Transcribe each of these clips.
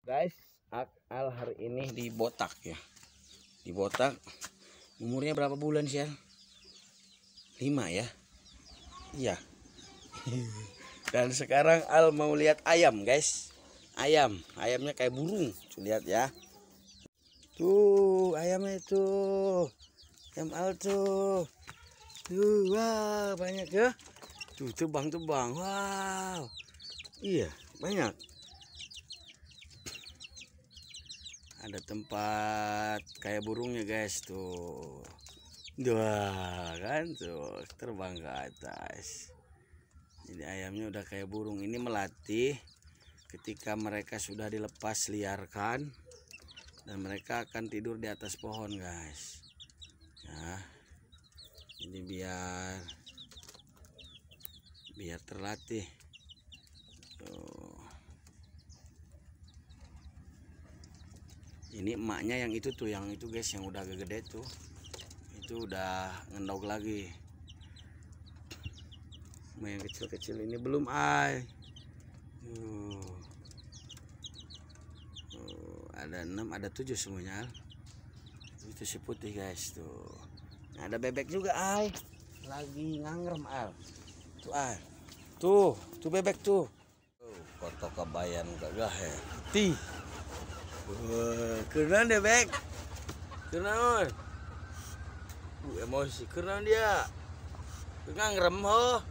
Guys, Al hari ini dibotak ya. Dibotak. Umurnya berapa bulan sih, Al? 5 ya? Iya. Dan sekarang Al mau lihat ayam, guys. Ayamnya kayak burung. Tuh, lihat ya. Tuh, ayamnya itu. Ayam Al tuh. Tuh, wah, banyak ya. Tuh, terbang. Wow. Iya, banyak. Ada tempat kayak burungnya, guys, tuh. Wah, kan tuh terbang ke atas. Jadi ayamnya udah kayak burung. Ini melatih ketika mereka sudah dilepas liarkan dan mereka akan tidur di atas pohon, guys. Ya. Jadi biar terlatih. Tuh. Ini emaknya yang itu tuh, yang itu guys, yang udah agak gede tuh. Itu udah ngendog lagi. Yang kecil-kecil ini belum ada 6, ada 7 semuanya. Itu si putih, guys, tuh. Nah, ada bebek juga lagi ngangrem tuh bebek tuh. Kotok kebayan gagah ya. Keren deh, bek. Keren. Emosi keren dia. Ngangrem ho.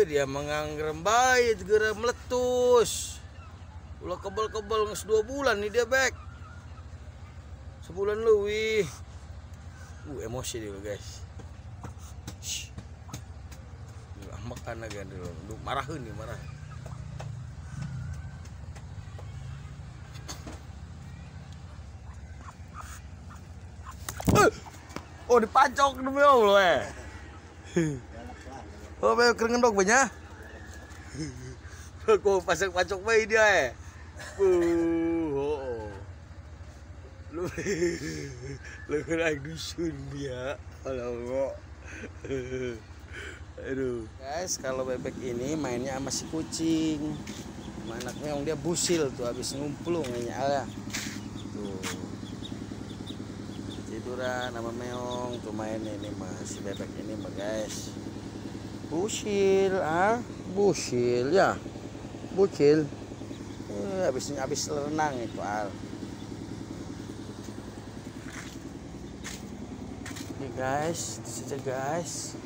Dia mengangrem bayi, segera meletus. Ulah kebal-kebal nges 2 bulan nih dia, bek. Sebulan lebih. Emosi dia, guys. Makan lagi dulu. Marahin nih, marah. Oh, dipacok demi Allah. Oh, bebek keren dong banyak. Kok pasang pacok bayi dia. Lu kena dusun dia. Kalau aduh. Guys, kalau bebek ini mainnya sama si kucing. Anaknya yang dia busil tuh, habis ngumpulung ya. Tuh. Tiduran sama meong tuh main ini masih bebek ini mah, guys. Busil ya. Bucil. Habis renang itu Ini guys, itu saja guys.